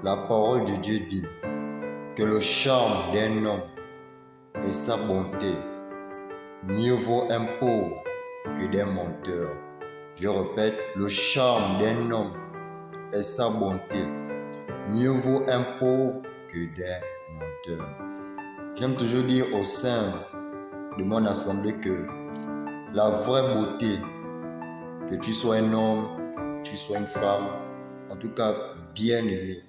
La parole de Dieu dit que le charme d'un homme est sa bonté. Mieux vaut un pauvre que d'un menteur. Je répète, le charme d'un homme est sa bonté. Mieux vaut un pauvre que d'un menteur. J'aime toujours dire au sein de mon assemblée que la vraie beauté, que tu sois un homme, que tu sois une femme, en tout cas bien aimé,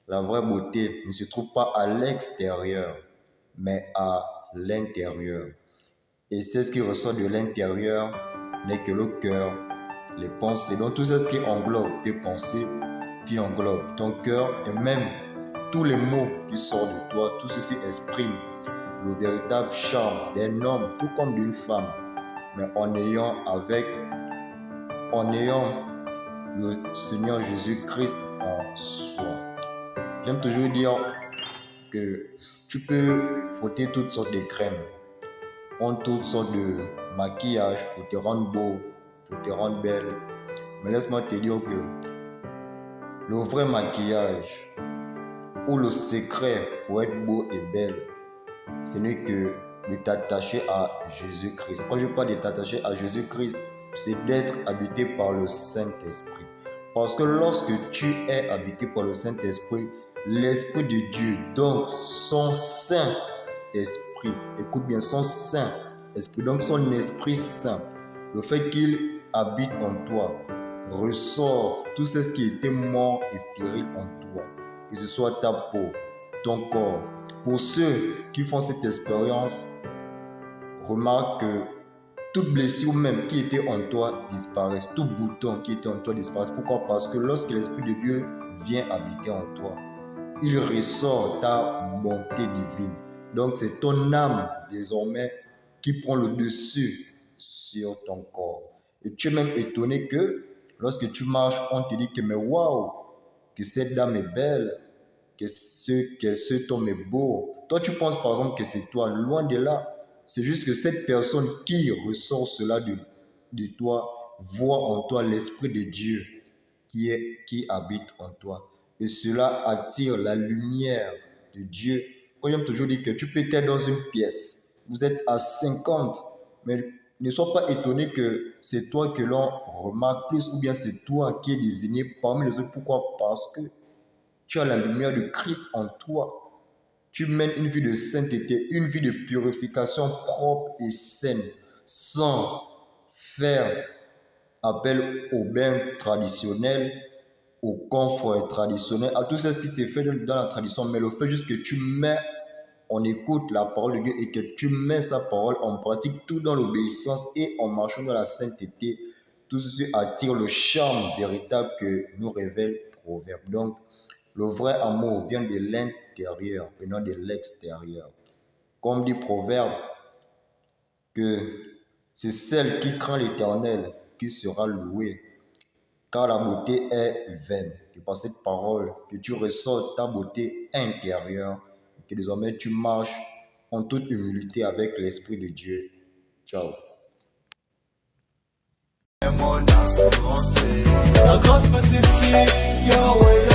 la vraie beauté ne se trouve pas à l'extérieur, mais à l'intérieur. Et c'est ce qui ressort de l'intérieur n'est que le cœur, les pensées. Donc tout ce qui englobe tes pensées, qui englobe ton cœur et même tous les mots qui sortent de toi, tout ceci exprime le véritable charme d'un homme, tout comme d'une femme, mais en ayant le Seigneur Jésus-Christ en soi. J'aime toujours dire que tu peux frotter toutes sortes de crèmes, prendre toutes sortes de maquillage pour te rendre beau, pour te rendre belle. Mais laisse-moi te dire que le vrai maquillage ou le secret pour être beau et belle, ce n'est que de t'attacher à Jésus-Christ. Quand je parle de t'attacher à Jésus-Christ, c'est d'être habité par le Saint-Esprit. Parce que lorsque tu es habité par le Saint-Esprit, l'Esprit de Dieu, donc son Saint-Esprit, écoute bien, son Saint-Esprit, donc son Esprit Saint, le fait qu'il habite en toi, ressort tout ce qui était mort et stérile en toi, que ce soit ta peau, ton corps. Pour ceux qui font cette expérience, remarque que toute blessure même qui était en toi disparaît, tout bouton qui était en toi disparaît. Pourquoi? Parce que lorsque l'Esprit de Dieu vient habiter en toi, il ressort ta bonté divine. Donc c'est ton âme désormais qui prend le dessus sur ton corps. Et tu es même étonné que lorsque tu marches, on te dit que mais waouh, que cette dame est belle, que ce homme est beau. Toi tu penses par exemple que c'est toi, loin de là. C'est juste que cette personne qui ressort cela de toi voit en toi l'Esprit de Dieu qui habite en toi. Et cela attire la lumière de Dieu. Quand j'aime toujours dire que tu peux être dans une pièce, vous êtes à 50, mais ne sois pas étonné que c'est toi que l'on remarque plus, ou bien c'est toi qui es désigné parmi les autres. Pourquoi? Parce que tu as la lumière de Christ en toi. Tu mènes une vie de sainteté, une vie de purification propre et saine, sans faire appel au bain traditionnel, au confort traditionnel, à tout ce qui s'est fait dans la tradition, mais le fait juste que tu mets, on écoute la parole de Dieu et que tu mets sa parole en pratique, tout dans l'obéissance et en marchant dans la sainteté, tout ceci attire le charme véritable que nous révèle Proverbe. Donc, le vrai amour vient de l'intérieur et non de l'extérieur. Comme dit Proverbe, que c'est celle qui craint l'Éternel qui sera louée, car la beauté est vaine. Et par cette parole, que tu ressortes ta beauté intérieure, et que désormais tu marches en toute humilité avec l'Esprit de Dieu. Ciao. La grâce me suffit, Yahweh.